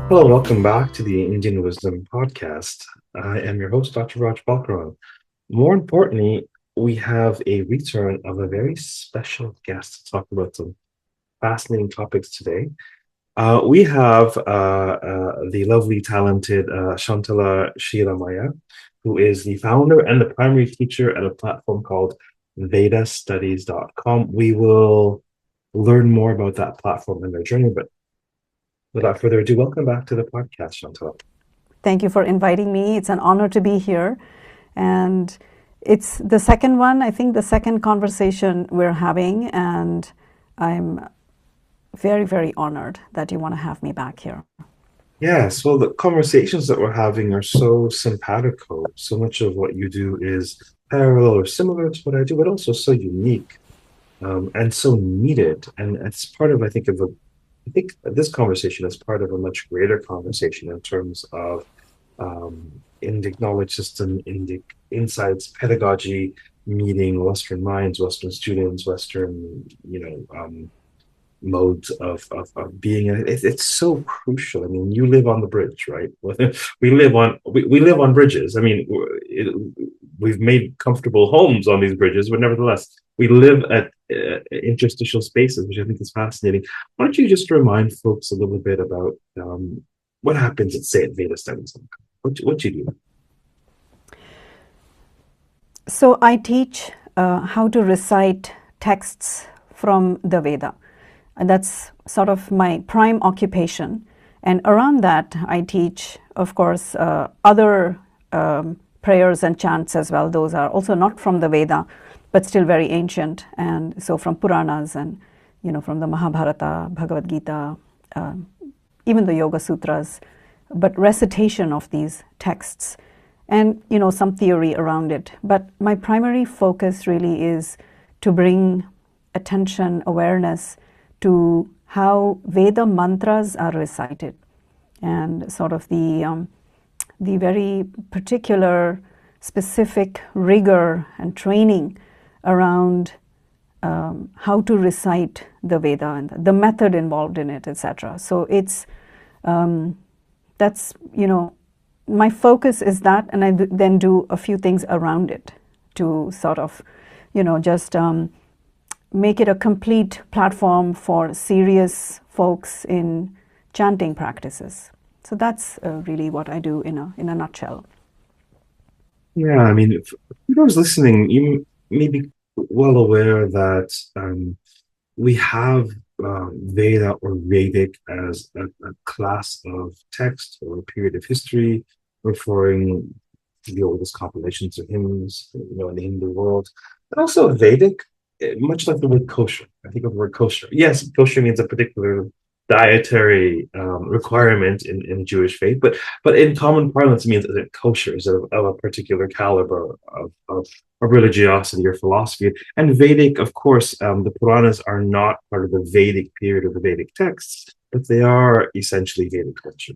Hello, welcome back to the Indian Wisdom Podcast. I am your host, Dr. Raj Balkaran. More importantly, we have a return of a very special guest to talk about some fascinating topics today. We have the lovely, talented Shantala Sriramaiah, who is the founder and the primary teacher at a platform called VedaStudies.com. We will learn more about that platform and their journey, but without further ado, welcome back to the podcast, Shantala. Thank you for inviting me. It's an honor to be here. And it's the second one, I think the second conversation we're having, and I'm very, very honored that you want to have me back here. Yes, well, the conversations that we're having are so simpatico. So much of what you do is parallel or similar to what I do, but also so unique and so needed. And it's part of, I think this conversation is part of a much greater conversation in terms of Indic knowledge system, Indic insights, pedagogy, meeting Western minds, Western students, Western, modes of being. It's so crucial. I mean, you live on the bridge, right? We live on bridges. I mean, we've made comfortable homes on these bridges, but nevertheless, we live at interstitial spaces, which I think is fascinating. Why don't you just remind folks a little bit about what happens at, say, at Veda Studies? What you do? So I teach how to recite texts from the Veda. And that's sort of my prime occupation. And around that, I teach, of course, other prayers and chants as well. Those are also not from the Veda, but still very ancient. And so from Puranas and, from the Mahabharata, Bhagavad Gita, even the Yoga Sutras, but recitation of these texts and, some theory around it. But my primary focus really is to bring attention, awareness to how Veda mantras are recited and sort of the very particular, specific rigor and training around how to recite the Veda and the method involved in it, etc. So it's that's my focus is that, and I then do a few things around it to sort of just make it a complete platform for serious folks in chanting practices. So that's really what I do in a nutshell. Yeah, I mean, for those listening, you may be well aware that we have Veda or Vedic as a class of text or a period of history referring to the oldest compilations of hymns, in the Hindu world, and also Vedic, much like the word kosher. I think of the word kosher. Yes, kosher means a particular dietary requirement in Jewish faith, but in common parlance, it means that it kosher is of a particular caliber of religiosity or philosophy. And Vedic, of course, the Puranas are not part of the Vedic period of the Vedic texts, but they are essentially Vedic culture,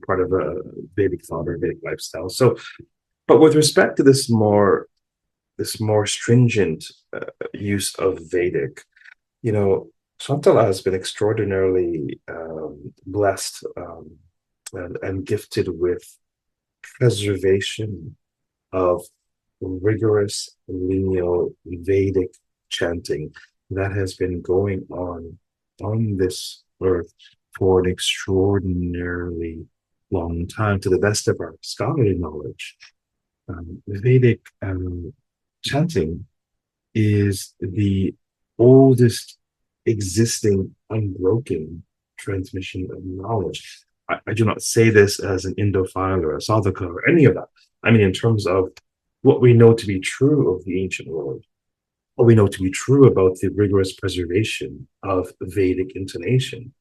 part of a Vedic thought or Vedic lifestyle. So, but with respect to this more stringent use of Vedic, Shantala has been extraordinarily blessed and gifted with preservation of rigorous lineal Vedic chanting that has been going on this earth for an extraordinarily long time, to the best of our scholarly knowledge. Vedic chanting is the oldest existing unbroken transmission of knowledge. I do not say this as an Indophile or a Sadhaka or any of that. I mean, in terms of what we know to be true of the ancient world, what we know to be true about the rigorous preservation of Vedic intonation.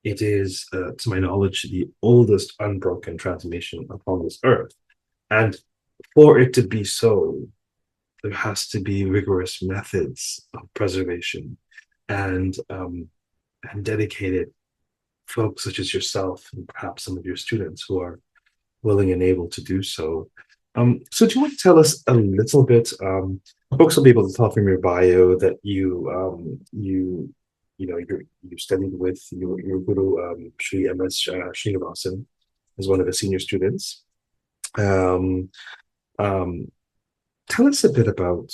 It is, to my knowledge, the oldest unbroken transmission upon this earth. And for it to be so, there has to be rigorous methods of preservation and dedicated folks such as yourself and perhaps some of your students who are willing and able to do so. So do you want to tell us a little bit? Folks will be able to tell from your bio that you you studied with your guru, Sri M.S. Sreenivasan, as one of the senior students. Um, um, Tell us a bit about,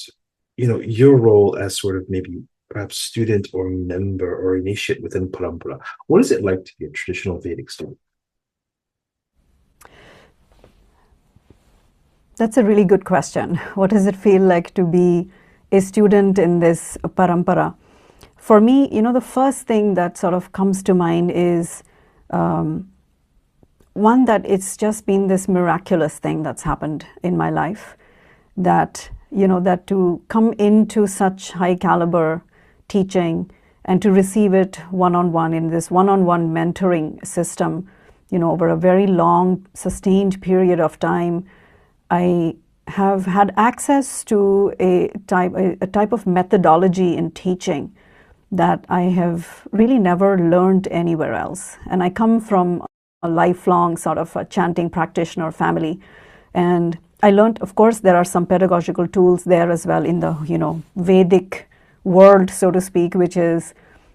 your role as sort of maybe perhaps student or member or initiate within Parampara. What is it like to be a traditional Vedic student? That's a really good question. What does it feel like to be a student in this parampara? For me, the first thing that sort of comes to mind is one, that it's just been this miraculous thing that's happened in my life, that that to come into such high caliber teaching and to receive it one-on-one in this one-on-one mentoring system, over a very long sustained period of time. I have had access to a type of methodology in teaching that I have really never learned anywhere else. And I come from a lifelong sort of a chanting practitioner family. And I learned, of course, there are some pedagogical tools there as well in the, Vedic world, so to speak, which is,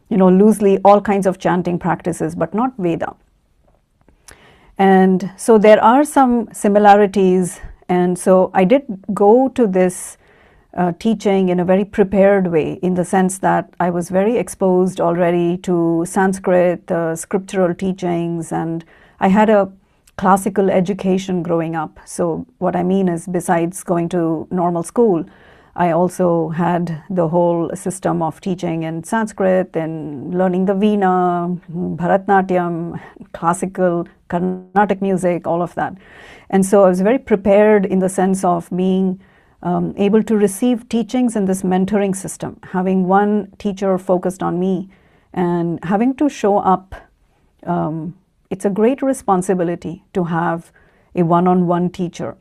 loosely all kinds of chanting practices, but not Veda. And so there are some similarities. And so I did go to this teaching in a very prepared way, in the sense that I was very exposed already to Sanskrit, scriptural teachings, and I had a classical education growing up. So what I mean is, besides going to normal school, I also had the whole system of teaching in Sanskrit and learning the Veena, Bharatnatyam, classical, Carnatic music, all of that. And so I was very prepared in the sense of being able to receive teachings in this mentoring system, having one teacher focused on me and having to show up. It's a great responsibility to have a one-on-one teacher,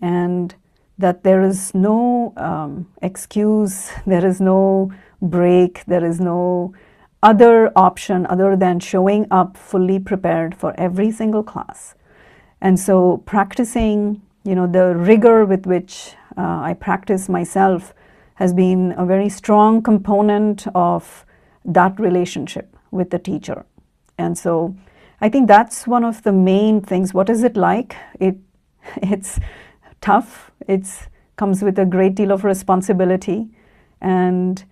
and that there is no excuse, there is no break, there is no other option other than showing up fully prepared for every single class. And so practicing, the rigor with which I practice myself has been a very strong component of that relationship with the teacher. And so I think that's one of the main things. What is it like? It's tough. It comes with a great deal of responsibility. And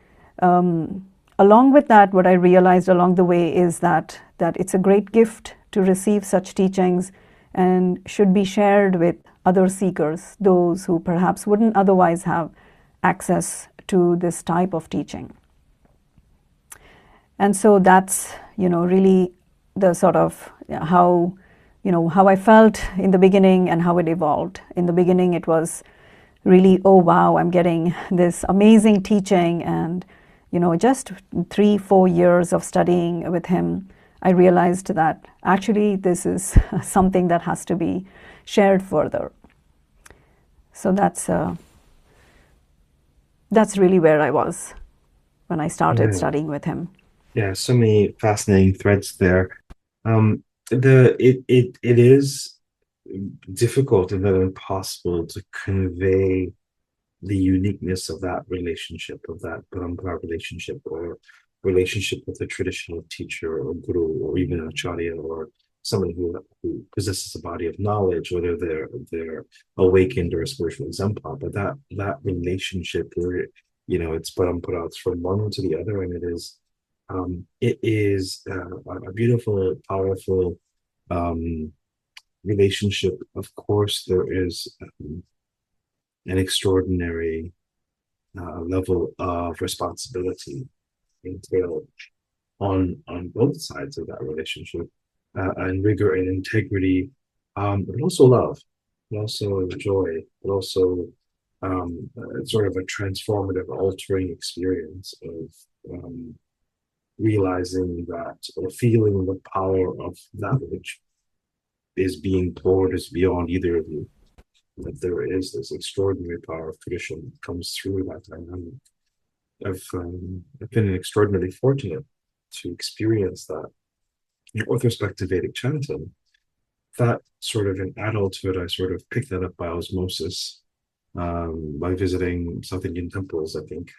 along with that, what I realized along the way is that it's a great gift to receive such teachings and should be shared with other seekers, those who perhaps wouldn't otherwise have access to this type of teaching. And so that's, really the sort of how I felt in the beginning and how it evolved. In the beginning, it was really, oh wow, I'm getting this amazing teaching, and just 3-4 years of studying with him, I realized that actually this is something that has to be shared further. So that's really where I was when I started studying with him. Yeah, so many fascinating threads there. It is difficult and then impossible to convey the uniqueness of that relationship, of that parampara relationship, or relationship with a traditional teacher or guru, or even an acharya, or someone who possesses a body of knowledge, whether they're awakened or a spiritual exemplar. But that relationship where it's parampara, it's from one to the other, and it is a beautiful, powerful relationship. Of course, there is an extraordinary level of responsibility entailed on both sides of that relationship, and rigor and integrity, but also love, but also joy, but also sort of a transformative, altering experience of realizing that, or feeling the power of that which is being poured is beyond either of you. That there is this extraordinary power of tradition that comes through that dynamic. I've been extraordinarily fortunate to experience that. With respect to Vedic chanting, that sort of in adulthood, I sort of picked that up by osmosis, by visiting South Indian temples, I think.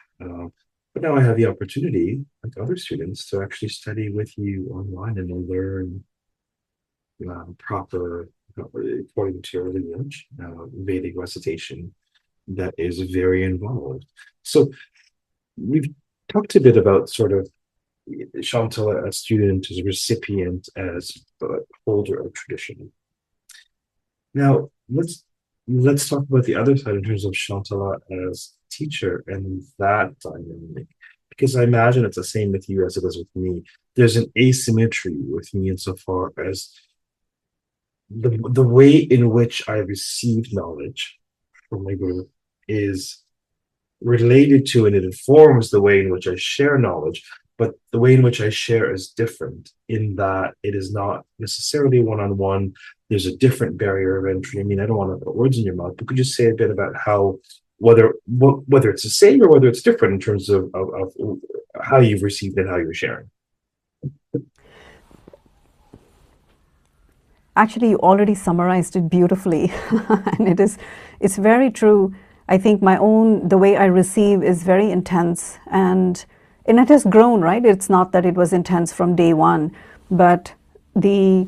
But now I have the opportunity, like other students, to actually study with you online and learn proper, according to your lineage, Vedic recitation that is very involved. So we've talked a bit about sort of Shantala as student, as recipient, as holder of tradition. Now let's talk about the other side in terms of Shantala as teacher and that dynamic, because I imagine it's the same with you as it is with me. There's an asymmetry with me insofar as the way in which I receive knowledge from my group is related to and it informs the way in which I share knowledge, but the way in which I share is different in that it is not necessarily one-on-one. There's a different barrier of entry. I mean, I don't want to put words in your mouth, but could you say a bit about how whether it's the same or whether it's different in terms of how you've received and how you're sharing? Actually, you already summarized it beautifully, and it's very true. I think the way I receive is very intense, and it has grown, right? It's not that it was intense from day one, but the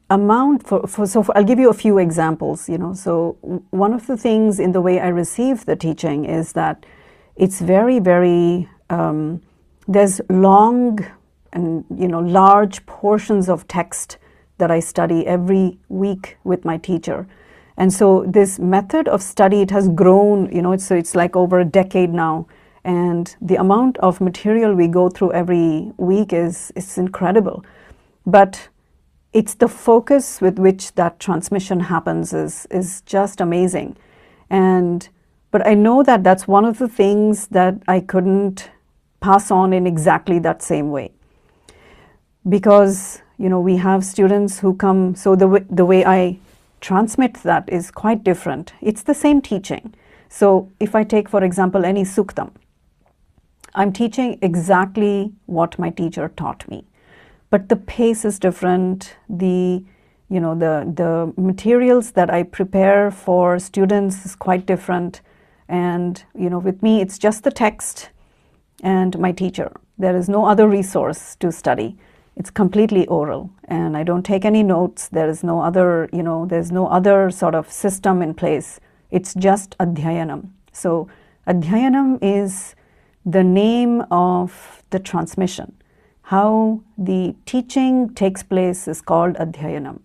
amount I'll give you a few examples, So one of the things in the way I receive the teaching is that it's very, very, there's long and, large portions of text that I study every week with my teacher. And so this method of study, it has grown, it's like over a decade now. And the amount of material we go through every week is incredible. But it's the focus with which that transmission happens is just amazing. But I know that that's one of the things that I couldn't pass on in exactly that same way. Because, we have students who come, so the way I transmit that is quite different. It's the same teaching. So if I take, for example, any suktam, I'm teaching exactly what my teacher taught me. But the pace is different. The materials that I prepare for students is quite different. And, with me, it's just the text and my teacher. There is no other resource to study. It's completely oral, and I don't take any notes. There is no other, there's no other sort of system in place. It's just Adhyayanam. So Adhyayanam is the name of the transmission. How the teaching takes place is called Adhyayanam.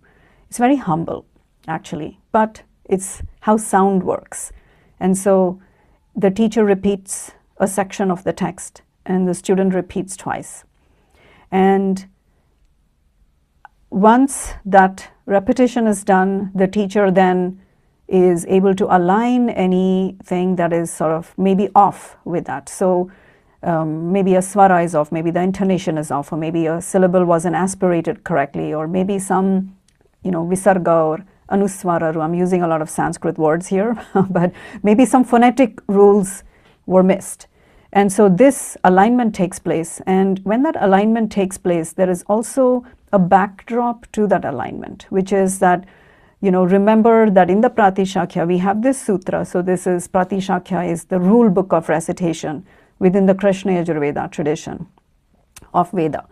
It's very humble, actually, but it's how sound works. And so the teacher repeats a section of the text, and the student repeats twice. And once that repetition is done, the teacher then is able to align anything that is sort of maybe off with that. So maybe a swara is off, maybe the intonation is off, or maybe a syllable wasn't aspirated correctly, or maybe some, visarga or anuswara. I'm using a lot of Sanskrit words here, but maybe some phonetic rules were missed. And so this alignment takes place. And when that alignment takes place, there is also a backdrop to that alignment, which is that, remember that in the Pratishakya, we have this sutra. So this is, Pratishakya is the rule book of recitation within the Krishna Yajurveda tradition of Veda.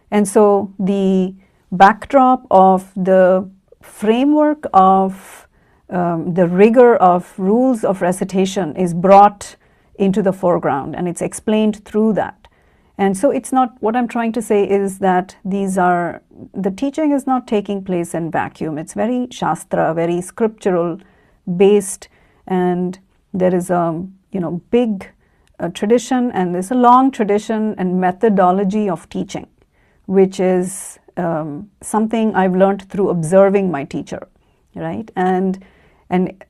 And so the backdrop of the framework of the rigor of rules of recitation is brought into the foreground, and it's explained through that. And so it's not, what I'm trying to say is that the teaching is not taking place in vacuum. It's very Shastra, very scriptural based, and there is a, big tradition, and there's a long tradition and methodology of teaching, which is something I've learned through observing my teacher, right? And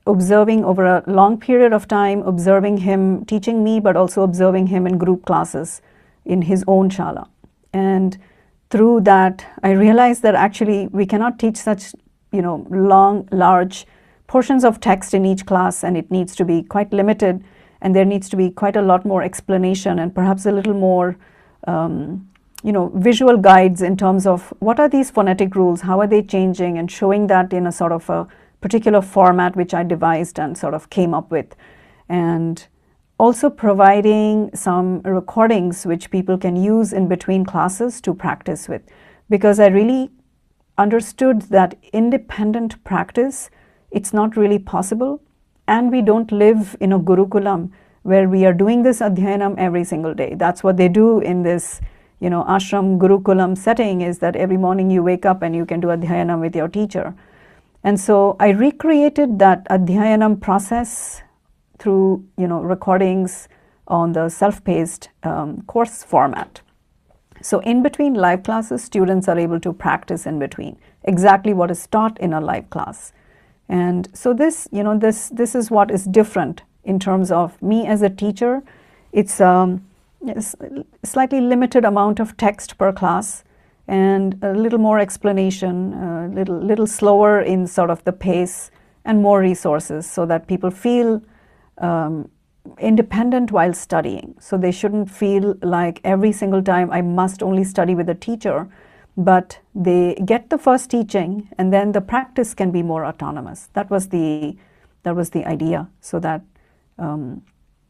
observing over a long period of time, observing him teaching me, but also observing him in group classes in his own shala. And through that, I realized that actually we cannot teach such, long, large portions of text in each class, and it needs to be quite limited, and there needs to be quite a lot more explanation and perhaps a little more, visual guides in terms of what are these phonetic rules, how are they changing, and showing that in a sort of a particular format which I devised and sort of came up with. And also providing some recordings which people can use in between classes to practice with, because I really understood that independent practice, it's not really possible, and we don't live in a gurukulam where we are doing this adhyayanam every single day. That's what they do in this, ashram gurukulam setting, is that every morning you wake up and you can do adhyayanam with your teacher. And so I recreated that adhyayanam process through, recordings on the self-paced course format. So in between live classes, students are able to practice in between exactly what is taught in a live class. And so this is what is different in terms of me as a teacher. It's a slightly limited amount of text per class and a little more explanation, a little slower in sort of the pace, and more resources so that people feel independent while studying. So they shouldn't feel like every single time I must only study with a teacher, but they get the first teaching and then the practice can be more autonomous. That was the idea, so that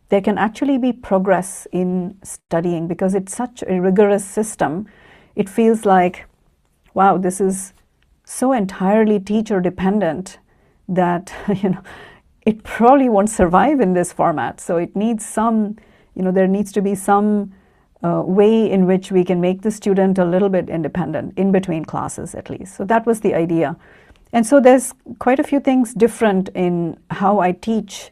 there can actually be progress in studying, because it's such a rigorous system. It feels like, wow, this is so entirely teacher dependent that it probably won't survive in this format. So it needs some, there needs to be some way in which we can make the student a little bit independent in between classes at least. So that was the idea. And so there's quite a few things different in how I teach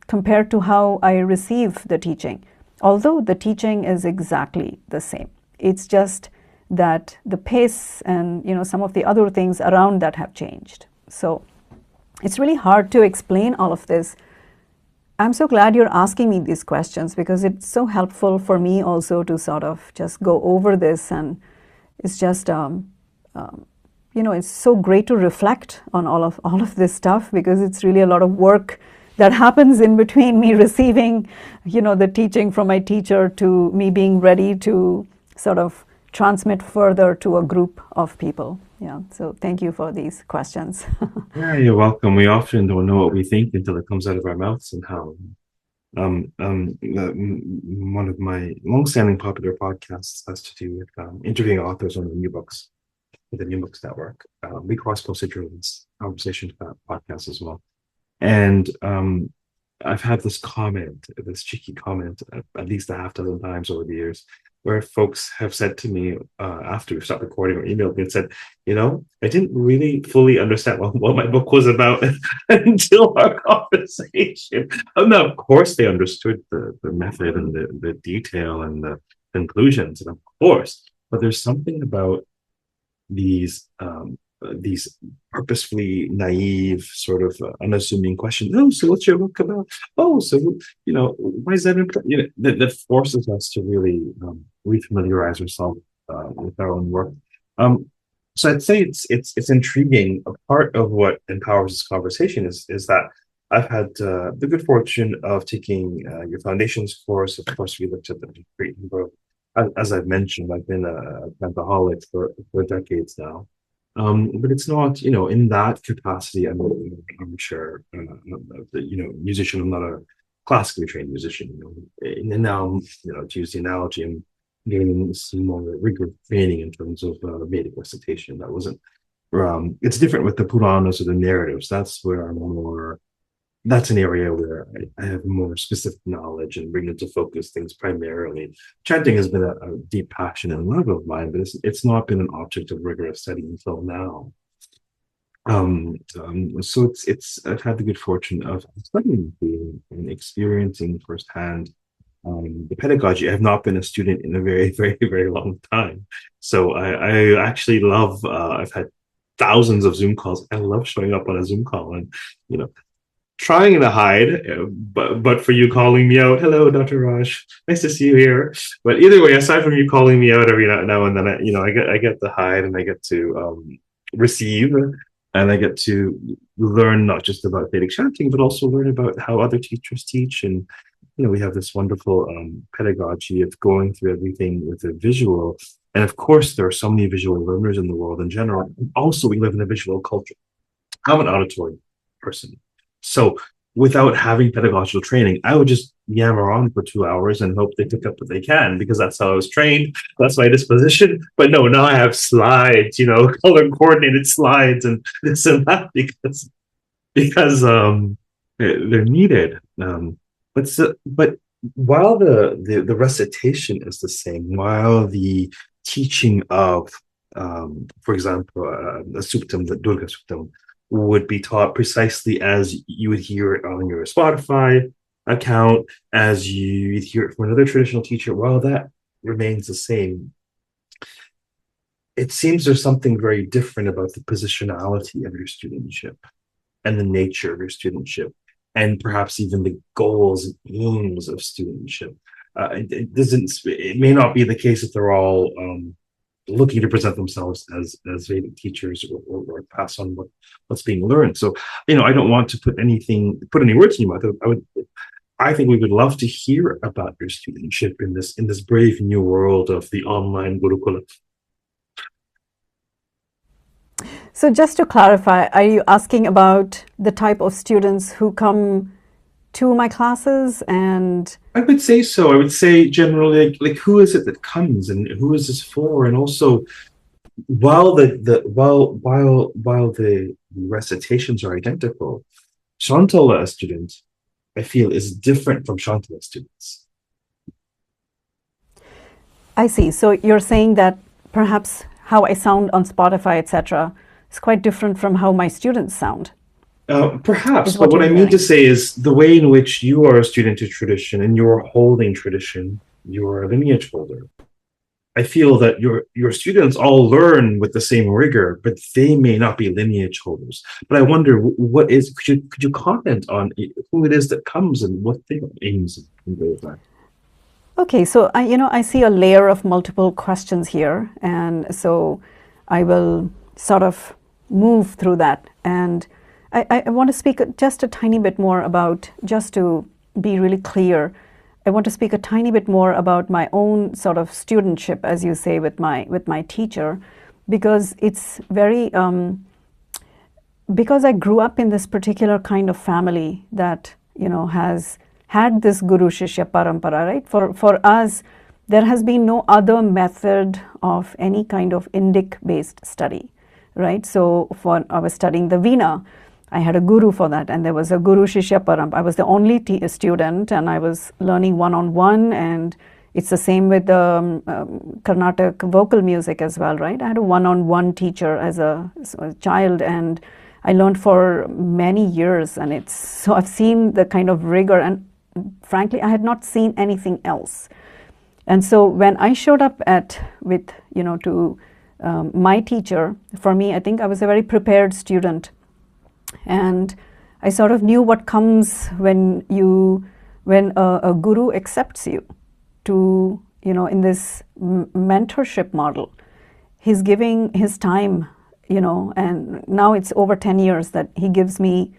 compared to how I receive the teaching, although the teaching is exactly the same. It's just that the pace and some of the other things around that have changed. So it's really hard to explain all of this. I'm so glad you're asking me these questions, because it's so helpful for me also to sort of just go over this, and it's just it's so great to reflect on all of this stuff, because it's really a lot of work that happens in between me receiving the teaching from my teacher to me being ready to sort of transmit further to a group of people. Yeah, so thank you for these questions. Yeah, you're welcome. We often don't know what we think until it comes out of our mouths, and how. One of my long-standing popular podcasts has to do with interviewing authors on the new books, with the New Books Network. We cross-posted Jordan's conversation to that podcast as well. And I've had this cheeky comment, at least a half dozen times over the years, where folks have said to me after we stopped recording, or emailed me and said, I didn't really fully understand what my book was about until our conversation. Now, of course, they understood the method and the detail and the conclusions, and of course, but there's something about these purposefully naive, sort of unassuming questions. Oh, so what's your book about? Oh, so why is that important? That forces us to really refamiliarize ourselves with our own work. So I'd say it's intriguing. A part of what empowers this conversation is that I've had the good fortune of taking your foundations course. Of course, we looked at the great number of, as I've mentioned, I've been a Plantaholic for decades now. But it's not, in that capacity, I'm sure, musician. I'm not a classically trained musician, and now, to use the analogy, I'm gaining some more rigorous training in terms of Vedic recitation. That wasn't, it's different with the Puranas or the narratives. That's where that's an area where I have more specific knowledge and bring into focus things primarily. Chanting has been a deep passion and love of mine, but it's not been an object of rigorous study until now. So I've had the good fortune of studying and experiencing firsthand the pedagogy. I have not been a student in a very, very, very long time. So I actually love, I've had thousands of Zoom calls. I love showing up on a Zoom call and, trying to hide, but for you calling me out, hello, Dr. Raj, nice to see you here. But either way, aside from you calling me out every now and then, I get to hide, and I get to receive, and I get to learn not just about Vedic chanting, but also learn about how other teachers teach. And we have this wonderful pedagogy of going through everything with a visual. And of course, there are so many visual learners in the world in general. Also, we live in a visual culture. I'm an auditory person. So, without having pedagogical training, I would just yammer on for 2 hours and hope they pick up what they can, because that's how I was trained. That's my disposition. But no, now I have slides, color coordinated slides and this and that, because they're needed. But while the recitation is the same, while the teaching of, for example, the Suktam, the Durga Suktam, would be taught precisely as you would hear it on your Spotify account, as you hear it from another traditional teacher, while that remains the same, it seems there's something very different about the positionality of your studentship and the nature of your studentship, and perhaps even the goals and aims of studentship. It may not be the case that they're all looking to present themselves as Vedic teachers or pass on what's being learned. So, I don't want to put any words in your mouth. I think we would love to hear about your studentship in this brave new world of the online Gurukula. So just to clarify, are you asking about the type of students who come to my classes? And I would say so. I would say generally, like who is it that comes, and who is this for? And also, while the recitations are identical, Shantala students, I feel, is different from Shantala students. I see. So you're saying that perhaps how I sound on Spotify, etc., is quite different from how my students sound. Perhaps, but what I mean to say is the way in which you are a student of tradition and you're holding tradition, you're a lineage holder. I feel that your students all learn with the same rigor, but they may not be lineage holders. But I wonder, could you comment on who it is that comes and what their aims and goals are? Okay, so I see a layer of multiple questions here, and so I will sort of move through that. And I want to speak just a tiny bit more about, just to be really clear, I want to speak a tiny bit more about my own sort of studentship, as you say, with my teacher, because it's very, because I grew up in this particular kind of family that, has had this Guru Shishya Parampara, right? For us, there has been no other method of any kind of Indic-based study, right? So I was studying the Veena, I had a guru for that, and there was a Guru Shishya Parampara. I was the only student, and I was learning one-on-one, and it's the same with the Carnatic vocal music as well, right? I had a one-on-one teacher as a child, and I learned for many years, and so I've seen the kind of rigor, and frankly, I had not seen anything else. And so when I showed up to my teacher, for me, I think I was a very prepared student. And I sort of knew what comes when a guru accepts you to, in this mentorship model. He's giving his time, and now it's over 10 years that he gives me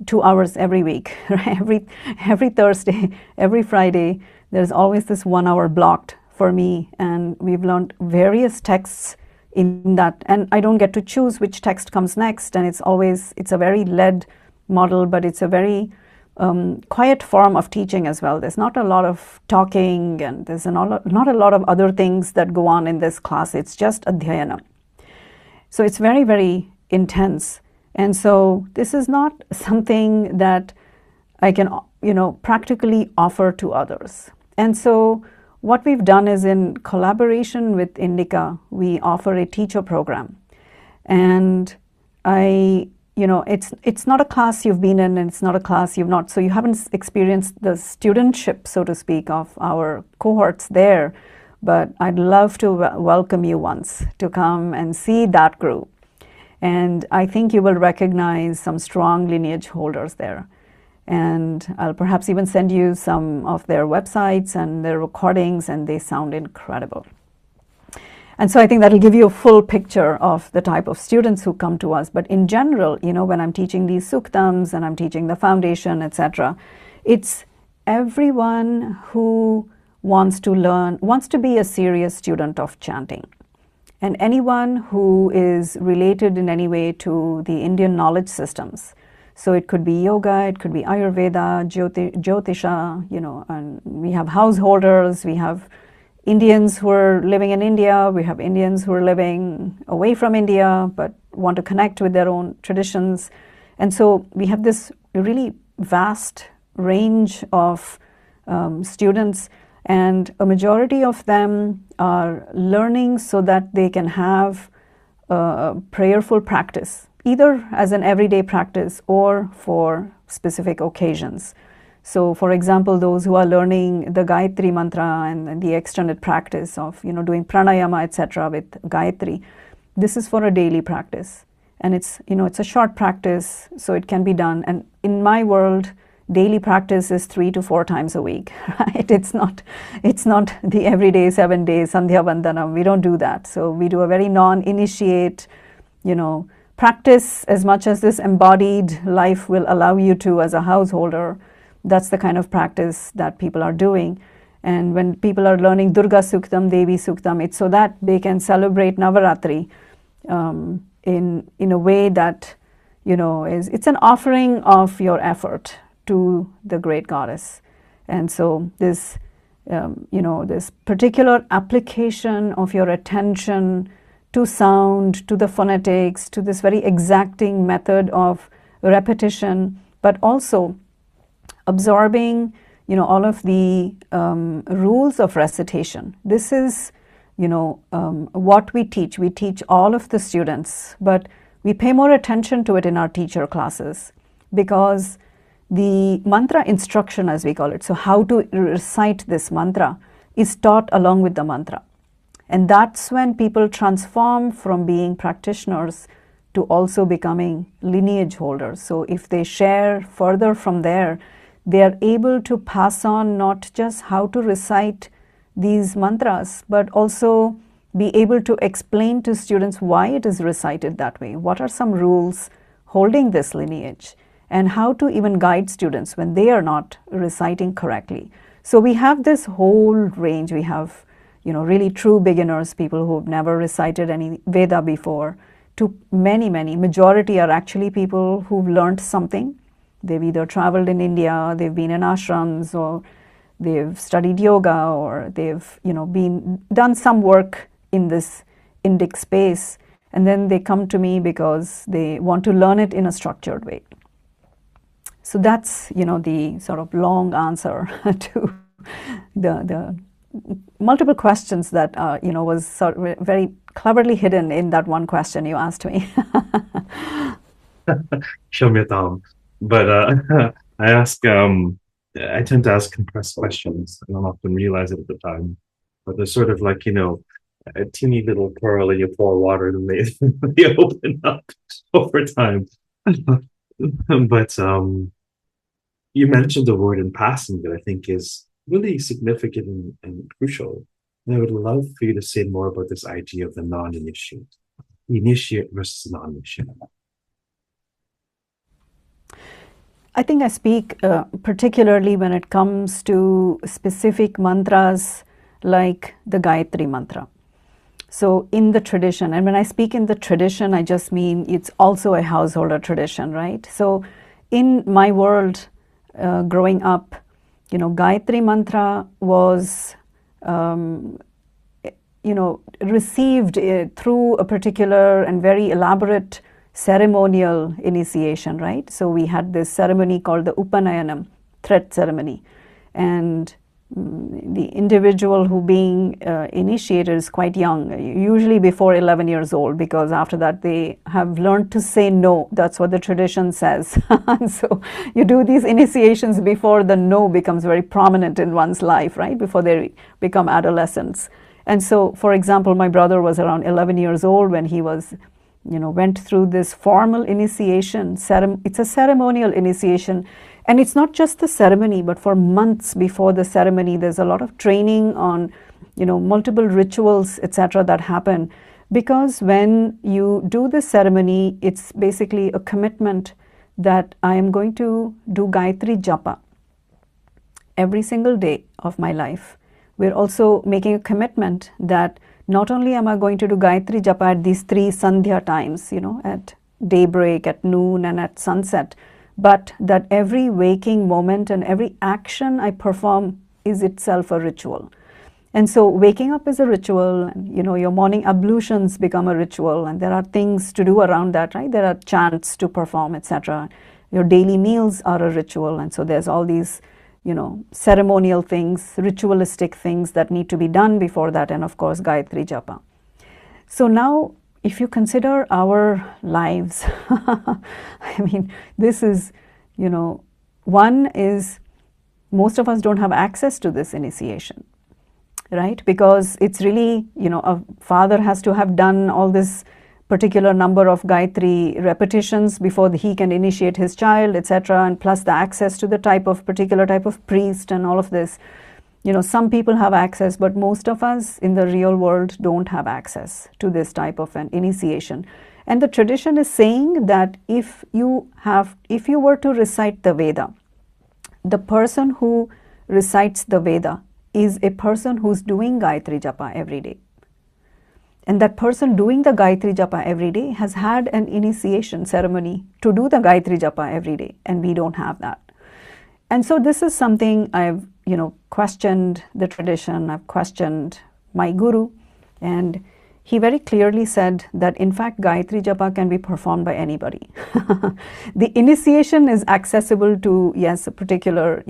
2 hours every week, right? Every Thursday, every Friday, there's always this 1 hour blocked for me, and we've learned various texts in that, and I don't get to choose which text comes next, and it's a very led model, but it's a very quiet form of teaching as well. There's not a lot of talking, and there's not a lot of other things that go on in this class. It's just adhyayana. So it's very, very intense. And so this is not something that I can, practically offer to others. And so what we've done is, in collaboration with INDICA, we offer a teacher program. And it's not a class you've been in, and it's not a class you've not, so you haven't experienced the studentship, so to speak, of our cohorts there. But I'd love to welcome you once to come and see that group. And I think you will recognize some strong lineage holders there. And I'll perhaps even send you some of their websites and their recordings, and they sound incredible. And so I think that'll give you a full picture of the type of students who come to us. But in general, when I'm teaching these suktams and I'm teaching the foundation, etc., it's everyone who wants to be a serious student of chanting. And anyone who is related in any way to the Indian knowledge systems. So it could be yoga, it could be Ayurveda, Jyotisha, and we have householders, we have Indians who are living in India, we have Indians who are living away from India but want to connect with their own traditions. And so we have this really vast range of students, and a majority of them are learning so that they can have a prayerful practice, either as an everyday practice or for specific occasions. So, for example, those who are learning the Gayatri mantra and the extended practice of, doing pranayama, etc., with Gayatri, this is for a daily practice. And it's a short practice, so it can be done. And in my world, daily practice is 3 to 4 times a week, right? It's not the everyday 7 days Sandhya Vandanam. We don't do that. So we do a very non-initiate, practice as much as this embodied life will allow you to as a householder. That's the kind of practice that people are doing. And when people are learning Durga Suktam, Devi Suktam, it's so that they can celebrate Navaratri in a way that, it's an offering of your effort to the great goddess. And so this, this particular application of your attention to sound, to the phonetics, to this very exacting method of repetition, but also absorbing, all of the rules of recitation. This is, what we teach. We teach all of the students, but we pay more attention to it in our teacher classes, because the mantra instruction, as we call it, so how to recite this mantra, is taught along with the mantra. And that's when people transform from being practitioners to also becoming lineage holders. So if they share further from there, they are able to pass on not just how to recite these mantras, but also be able to explain to students why it is recited that way, what are some rules holding this lineage, and how to even guide students when they are not reciting correctly. So we have this whole range. We have, really true beginners, people who have never recited any Veda before, to many, majority are actually people who've learned something. They've either traveled in India, they've been in ashrams, or they've studied yoga, or they've, done some work in this Indic space, and then they come to me because they want to learn it in a structured way. So that's, the sort of long answer to the multiple questions that, was sort of very cleverly hidden in that one question you asked me. Shamyatam. But I tend to ask compressed questions. I don't often realize it at the time. But they're sort of like, a teeny little pearl and you pour water and they open up over time. But you mentioned the word in passing that I think is really significant and crucial. And I would love for you to say more about this idea of the non-initiate, initiate versus non-initiate. I think I speak particularly when it comes to specific mantras like the Gayatri mantra. So in the tradition, and when I speak in the tradition, I just mean it's also a householder tradition, right? So in my world, growing up, Gayatri mantra was, received through a particular and very elaborate ceremonial initiation, right? So we had this ceremony called the Upanayanam, thread ceremony. And the individual who being initiated is quite young, usually before 11 years old, because after that they have learned to say no. That's what the tradition says. So you do these initiations before the no becomes very prominent in one's life, right? Before they become adolescents. And so, for example, my brother was around 11 years old when he was, went through this formal initiation. It's a ceremonial initiation. And it's not just the ceremony, but for months before the ceremony, there's a lot of training on, multiple rituals, etc. that happen. Because when you do the ceremony, it's basically a commitment that I am going to do Gayatri Japa every single day of my life. We're also making a commitment that not only am I going to do Gayatri Japa at these 3 Sandhya times, at daybreak, at noon, and at sunset, but that every waking moment and every action I perform is itself a ritual. And so waking up is a ritual, and your morning ablutions become a ritual, and there are things to do around that, right? There are chants to perform, etc. Your daily meals are a ritual, and so there's all these, ceremonial things, ritualistic things that need to be done before that, and of course, Gayatri Japa. So now, if you consider our lives, I mean, this is, one is most of us don't have access to this initiation. Right? Because it's really, a father has to have done all this particular number of Gayatri repetitions before he can initiate his child, etc. And plus the access to the particular type of priest and all of this. Some people have access, but most of us in the real world don't have access to this type of an initiation. And the tradition is saying that if you were to recite the Veda, the person who recites the Veda is a person who's doing Gayatri Japa every day. And that person doing the Gayatri Japa every day has had an initiation ceremony to do the Gayatri Japa every day, and we don't have that. And so this is something I've, questioned the tradition, I've questioned my guru, and he very clearly said that in fact Gayatri Japa can be performed by anybody. The initiation is accessible to, yes, a particular,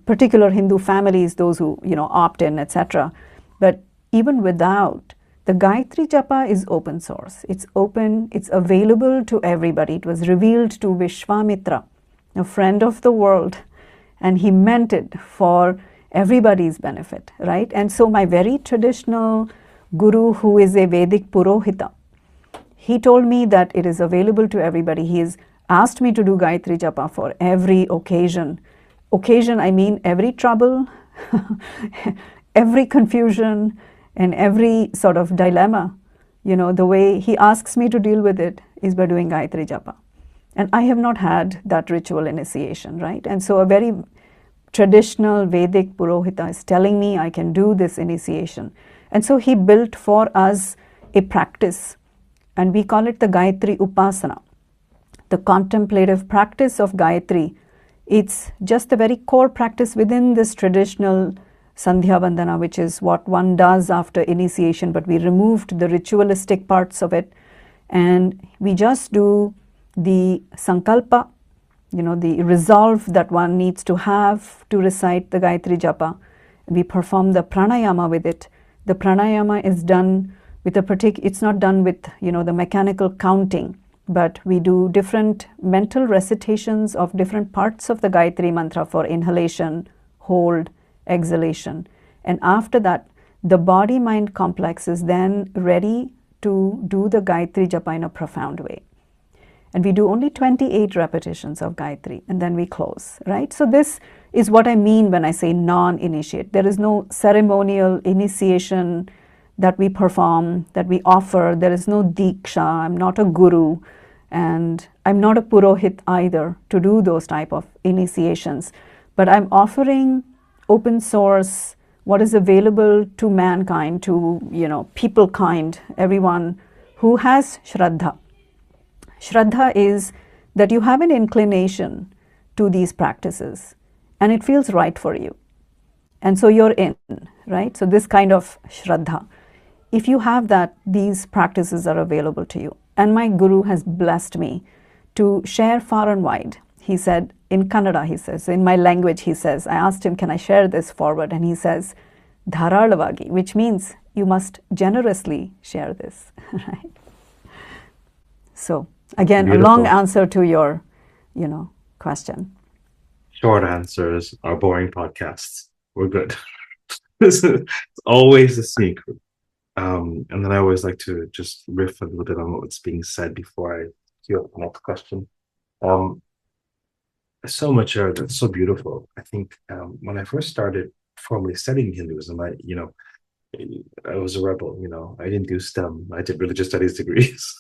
particular Hindu families, those who, opt in, etc. But even without, the Gayatri Japa is open source. It's open, it's available to everybody. It was revealed to Vishwamitra, a friend of the world, and he meant it for everybody's benefit, right? And so my very traditional guru, who is a Vedic Purohita, he told me that it is available to everybody. He has asked me to do Gayatri Japa for every occasion. Occasion, I mean every trouble, every confusion, and every sort of dilemma. The way he asks me to deal with it is by doing Gayatri Japa. And I have not had that ritual initiation, right? And so a very traditional Vedic Purohita is telling me I can do this initiation. And so he built for us a practice, and we call it the Gayatri Upasana, the contemplative practice of Gayatri. It's just the very core practice within this traditional Sandhya Vandana, which is what one does after initiation, but we removed the ritualistic parts of it, and we just do the sankalpa, the resolve that one needs to have to recite the Gayatri Japa. We perform the pranayama with it. The pranayama is done with it's not done with, the mechanical counting, but we do different mental recitations of different parts of the Gayatri mantra for inhalation, hold, exhalation. And after that, the body-mind complex is then ready to do the Gayatri Japa in a profound way. And we do only 28 repetitions of Gayatri, and then we close, right? So this is what I mean when I say non-initiate. There is no ceremonial initiation that we perform, that we offer. There is no Diksha. I'm not a guru, and I'm not a Purohit either to do those type of initiations. But I'm offering open source, what is available to mankind, to, people kind, everyone who has Shraddha. Shraddha is that you have an inclination to these practices and it feels right for you. And so you're in, right? So this kind of Shraddha. If you have that, these practices are available to you. And my guru has blessed me to share far and wide. He said, in Kannada, he says, in my language, he says, I asked him, can I share this forward? And he says, dharalavagi, which means you must generously share this, right? So, again, Beautiful. A long answer to your, question. Short answers are boring podcasts. We're good. It's always a sneak. And then I always like to just riff a little bit on what's being said before I queue up the next question. So much that's so beautiful. I think when I first started formally studying Hinduism, I was a rebel. I didn't do STEM. I did religious studies degrees.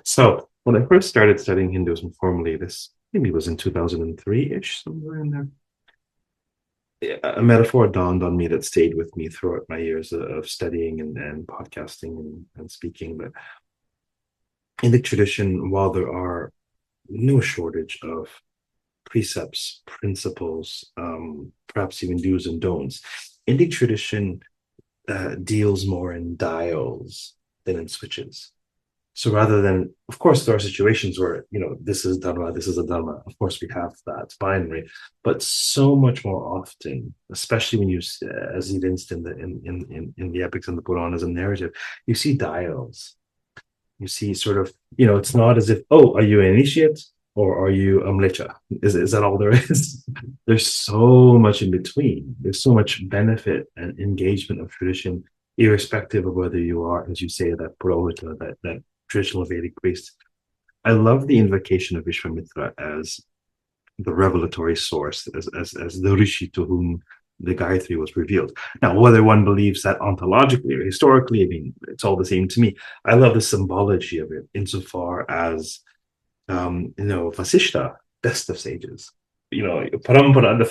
So when I first started studying Hinduism formally, this maybe was in 2003-ish, somewhere in there. A metaphor dawned on me that stayed with me throughout my years of studying and podcasting and speaking. But Indic tradition, while there are no shortage of precepts, principles, perhaps even do's and don'ts, Indic tradition deals more in dials than in switches. So rather than, of course, there are situations where, this is dharma, this is a dharma. Of course, we have that binary, but so much more often, especially when you, as evidenced in the epics and the Puranas and narrative, you see dials. You see sort of, it's not as if, oh, are you an initiate or are you a mlecha? Is that all there is? There's so much in between. There's so much benefit and engagement of tradition, irrespective of whether you are, as you say, that purohita, that traditional Vedic priest. I love the invocation of Vishwamitra as the revelatory source, as the rishi to whom the Gayatri was revealed. Now, whether one believes that ontologically or historically, I mean, it's all the same to me. I love the symbology of it insofar as, Vasishta, best of sages. Parampara, the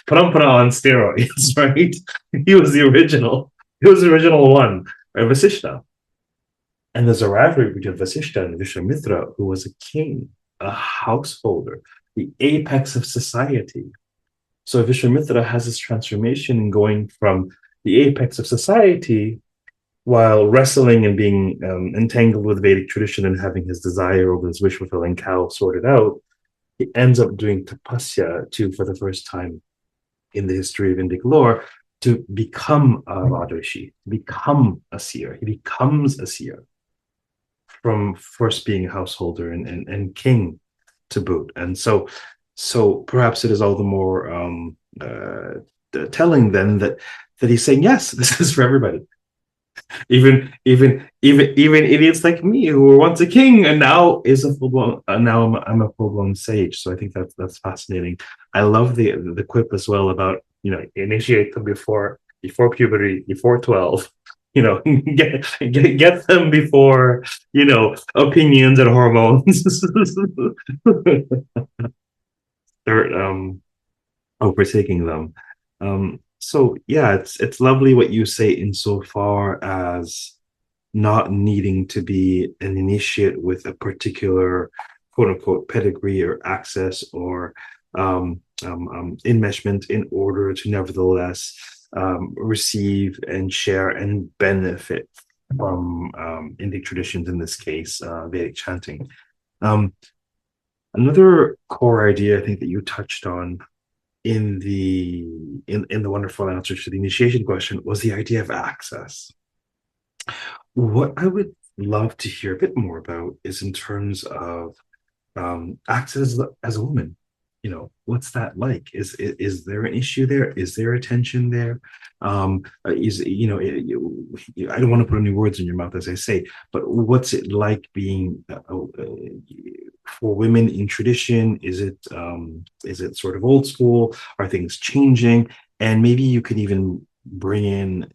Parampara on steroids, right? He was the original. He was the original one, right? Vasishta. And there's a rivalry between Vasishta and Vishwamitra, who was a king, a householder, the apex of society. So Vishwamitra has this transformation in going from the apex of society while wrestling and being entangled with Vedic tradition and having his desire over his wish-fulfilling cow sorted out. He ends up doing tapasya to, for the first time in the history of Indic lore, to become a Rajrishi, become a seer. He becomes a seer from first being a householder and king to boot. And so perhaps it is all the more telling then that he's saying, yes, this is for everybody. Even idiots like me who were once a king and now is a full-blown now I'm a full-blown sage. So I think that's fascinating. I love the quip as well about initiate them before puberty, before 12. Get them before opinions and hormones. Start overtaking them. So yeah, it's lovely what you say insofar as not needing to be an initiate with a particular quote unquote pedigree or access or enmeshment in order to nevertheless receive and share and benefit from Indic traditions, in this case, Vedic chanting. Another core idea I think that you touched on in the wonderful answer to the initiation question was the idea of access. What I would love to hear a bit more about is in terms of access as a woman. What's that like? Is there an issue there? Is there a tension there? I don't want to put any words in your mouth, as I say, but what's it like being for women in tradition? Is it sort of old school? Are things changing? And maybe you could even bring in,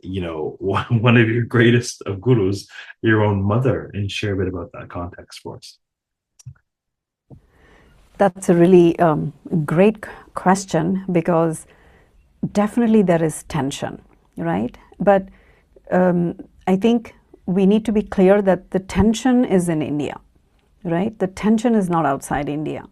one of your greatest of gurus, your own mother, and share a bit about that context for us. That's a really great question, because definitely there is tension, right? But I think we need to be clear that the tension is in India, right? The tension is not outside India.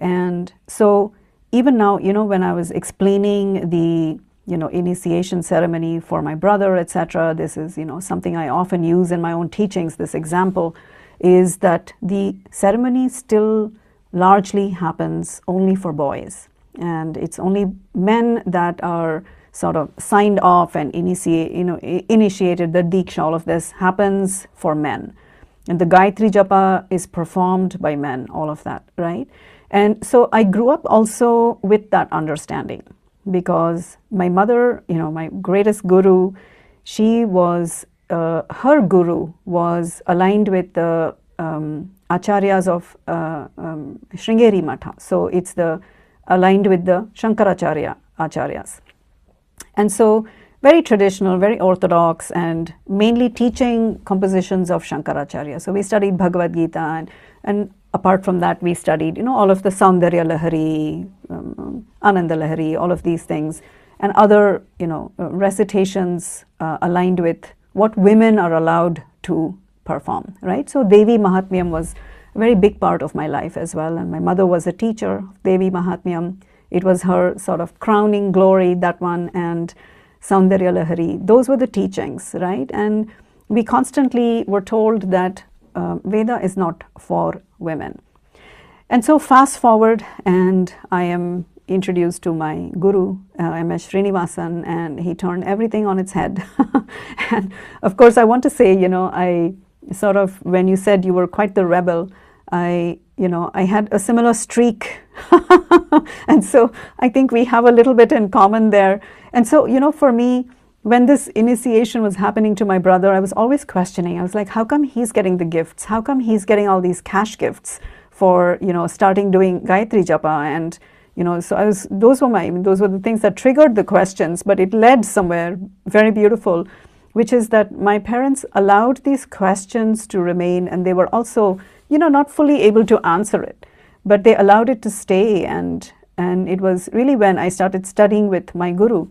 And so even now, when I was explaining the, initiation ceremony for my brother, etc., this is, something I often use in my own teachings. This example is that the ceremony still largely happens only for boys, and it's only men that are sort of signed off and initiated. The Diksha, all of this happens for men, and the Gayatri Japa is performed by men, all of that, right? And so I grew up also with that understanding, because my mother, my greatest guru, she was her guru was aligned with the acharyas of Sringeri Matha. So it's aligned with the Shankaracharya acharyas. And so very traditional, very orthodox, and mainly teaching compositions of Shankaracharya. So we studied Bhagavad Gita, and apart from that we studied, all of the Saundarya Lahari, Ananda Lahari, all of these things, and other, recitations aligned with what women are allowed to perform, right? So Devi Mahatmyam was a very big part of my life as well. And my mother was a teacher of Devi Mahatmyam. It was her sort of crowning glory, that one, and Saundarya Lahari. Those were the teachings, right? And we constantly were told that Veda is not for women. And so fast forward, and I am introduced to my guru, M.S. Sreenivasan, and he turned everything on its head. And of course, I want to say, I sort of, when you said you were quite the rebel, I had a similar streak. And so I think we have a little bit in common there. And so, for me, when this initiation was happening to my brother, I was always questioning. I was like, how come he's getting the gifts? How come he's getting all these cash gifts for, starting doing Gayatri Japa? And, so those were the things that triggered the questions, but it led somewhere very beautiful, which is that my parents allowed these questions to remain, and they were also, not fully able to answer it, but they allowed it to stay. And it was really when I started studying with my guru.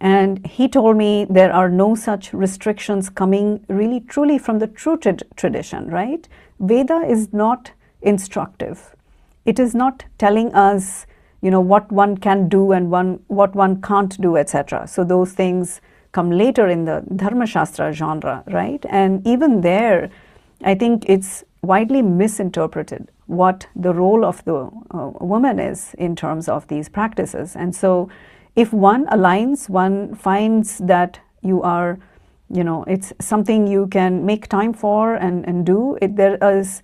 And he told me there are no such restrictions coming really truly from the true tradition, right? Veda is not instructive. It is not telling us, what one can do and what one can't do, etc. So those things come later in the Dharma Shastra genre, right? And even there, I think it's widely misinterpreted what the role of the woman is in terms of these practices. And so if one aligns, one finds that you are, it's something you can make time for and do. There is,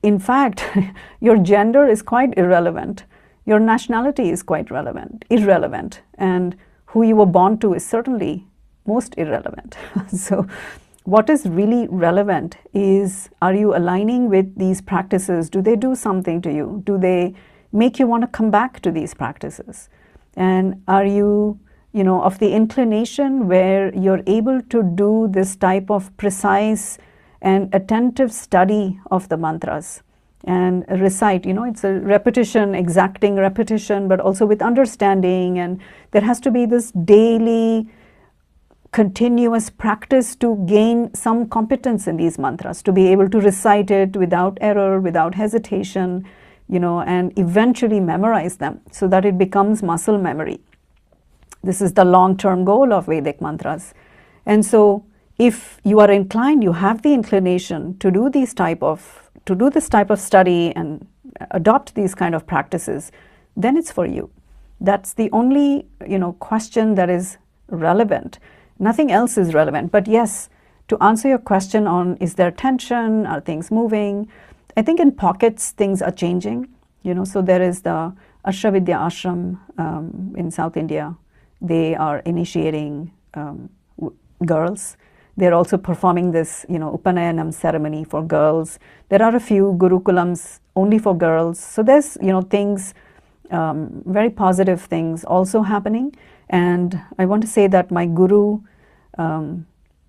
in fact, your gender is quite irrelevant. Your nationality is quite irrelevant. And who you were born to is certainly most irrelevant. So what is really relevant is, are you aligning with these practices? Do they do something to you? Do they make you want to come back to these practices? And are you, of the inclination where you're able to do this type of precise and attentive study of the mantras and recite, it's a repetition, exacting repetition, but also with understanding. And there has to be this daily, continuous practice to gain some competence in these mantras, to be able to recite it without error, without hesitation, and eventually memorize them so that it becomes muscle memory. This is the long-term goal of Vedic mantras. And so if you are inclined, you have the inclination to do this type of study and adopt these kind of practices, then it's for you. That's the only, question that is relevant. Nothing else is relevant. But yes, to answer your question on, is there tension? Are things moving? I think in pockets, things are changing. So there is the Ashravidya Ashram in South India. They are initiating girls. They're also performing this, Upanayanam ceremony for girls. There are a few Gurukulams only for girls. So there's, things, very positive things also happening. And I want to say that my guru,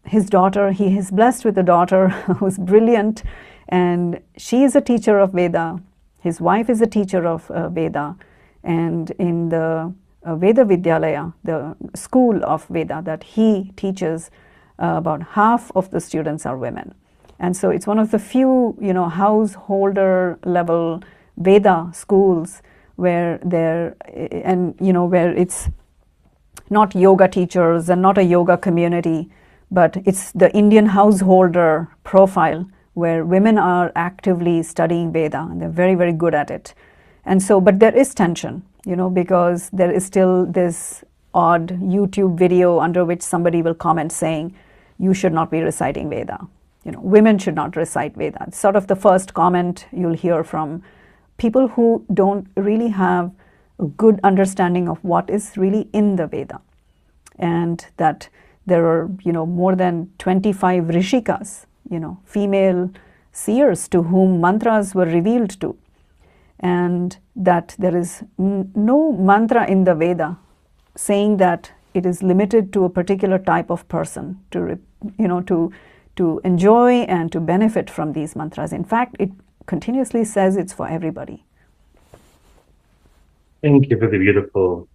his daughter, he is blessed with a daughter who's brilliant. And she is a teacher of Veda. His wife is a teacher of Veda. And in the Veda Vidyalaya, the school of Veda that he teaches, about half of the students are women. And so it's one of the few, householder level Veda schools where where it's not yoga teachers and not a yoga community, but it's the Indian householder profile where women are actively studying Veda, and they're very, very good at it. And so, but there is tension, because there is still this odd YouTube video under which somebody will comment saying, you should not be reciting Veda. Women should not recite Veda. It's sort of the first comment you'll hear from people who don't really have a good understanding of what is really in the Veda. And that there are, more than 25 rishikas, female seers to whom mantras were revealed to. And that there is no mantra in the Veda saying that it is limited to a particular type of person to enjoy and to benefit from these mantras. In fact, it continuously says it's for everybody. Thank you for the beautiful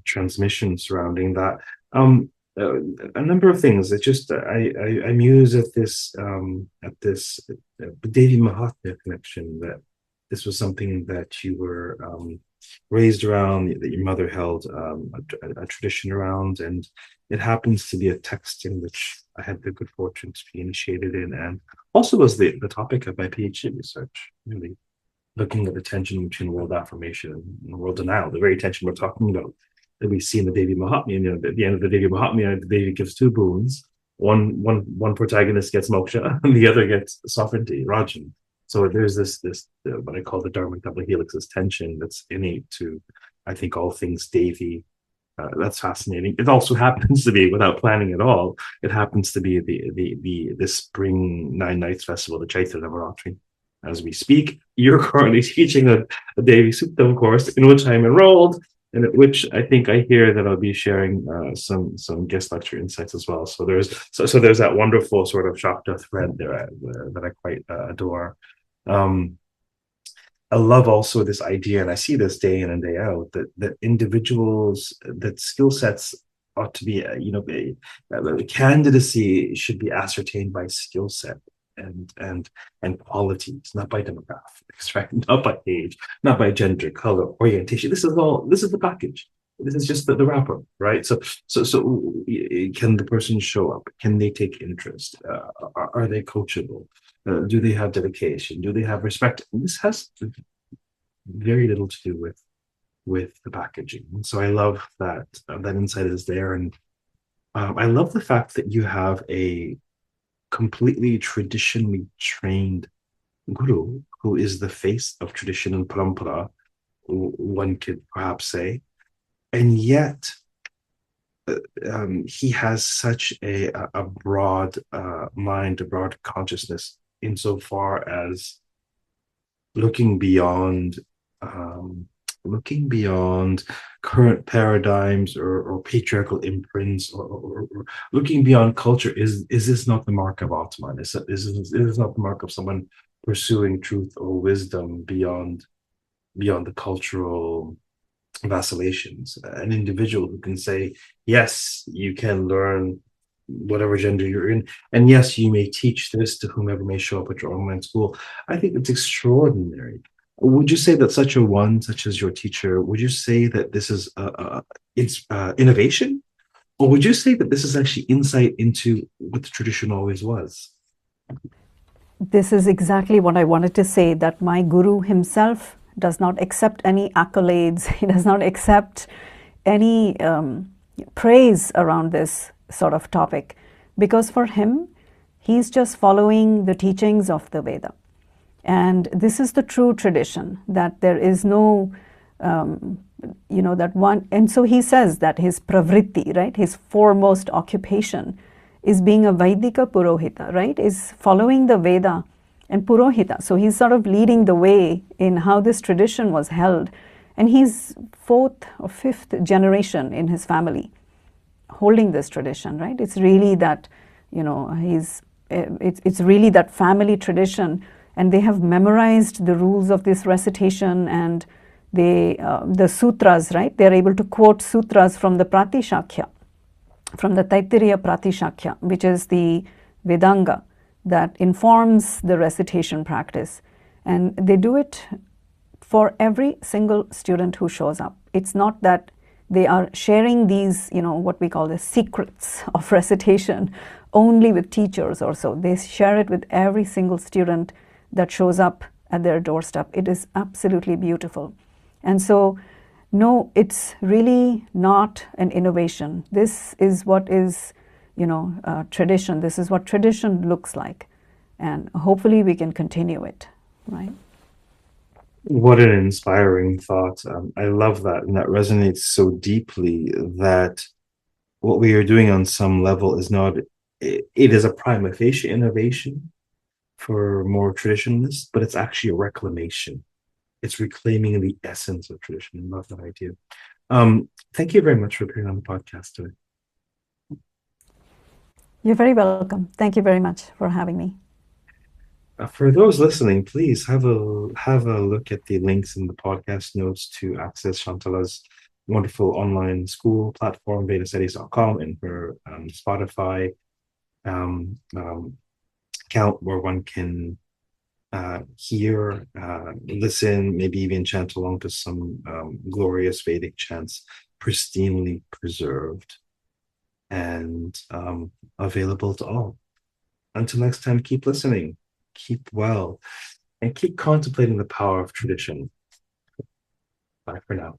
transmission surrounding that. a number of things. It's just I muse at this Devi Mahatmya connection, that this was something that you were raised around, that your mother held a tradition around, and it happens to be a text in which I had the good fortune to be initiated in, and also was the topic of my PhD research, really looking at the tension between world affirmation and world denial, the very tension we're talking about that we see in the Devi Mahatmya. You know, at the end of the Devi Mahatmya, the Devi gives two boons. One protagonist gets moksha, and the other gets sovereignty, Rajan. So there's this what I call the Dharma double helix, this tension that's innate to, I think, all things Devi. That's fascinating. It also happens to be, without planning at all, it happens to be the spring 9 nights festival, the Chaitra Navaratri. As we speak, you're currently teaching a Devi Suktam course in which I'm enrolled, and at which I think I hear that I'll be sharing some guest lecture insights as well. So there's that wonderful sort of Shakta thread there that I quite adore. I love also this idea, and I see this day in and day out, that individuals, that skill sets ought to be, candidacy should be ascertained by skill set and qualities, not by demographics, right? Not by age, not by gender, color, orientation. This is the package. This is just the wrapper, right? So can the person show up? Can they take interest? Are they coachable? Do they have dedication? Do they have respect? And this has very little to do with the packaging. And so I love that insight is there, and I love the fact that you have a completely traditionally trained guru who is the face of tradition and parampara, one could perhaps say, and yet he has such a broad mind, a broad consciousness, insofar as looking beyond current paradigms or patriarchal imprints, or looking beyond culture. Is this not the mark of Atman? Is this not the mark of someone pursuing truth or wisdom beyond the cultural vacillations? An individual who can say, yes, you can learn whatever gender you're in, and yes, you may teach this to whomever may show up at your online school. I think it's extraordinary. Would you say that such as your teacher, would you say that this is innovation, or would you say that this is actually insight into what the tradition always was? This is exactly what I wanted to say, that my guru himself does not accept any accolades. He does not accept any praise around this sort of topic, because for him, he's just following the teachings of the Veda. And this is the true tradition, that there is no, that one. And so he says that his pravritti, right, his foremost occupation is being a Vaidika Purohita, right, is following the Veda and Purohita. So he's sort of leading the way in how this tradition was held. And he's 4th or 5th generation in his family holding this tradition, right? It's really that, it's really that family tradition. And they have memorized the rules of this recitation, and the sutras, right? They're able to quote sutras from the Pratishakya, from the Taittiriya Pratishakya, which is the vedāṅga that informs the recitation practice. And they do it for every single student who shows up. It's not that they are sharing these, what we call the secrets of recitation only with teachers or so. They share it with every single student that shows up at their doorstep. It is absolutely beautiful. And so, no, it's really not an innovation. This is what is, tradition. This is what tradition looks like. And hopefully we can continue it, right? What an inspiring thought. I love that. And that resonates so deeply, that what we are doing on some level is not, it is a prima facie innovation for more traditionalists, but it's actually a reclamation. It's reclaiming the essence of tradition. I love that idea. Thank you very much for appearing on the podcast today. You're very welcome. Thank you very much for having me. For those listening, please have a look at the links in the podcast notes to access Shantala's wonderful online school platform, vedastudies.com, and her Spotify account where one can hear, listen, maybe even chant along to some glorious Vedic chants, pristinely preserved and available to all. Until next time, keep listening, keep well, and keep contemplating the power of tradition. Bye for now.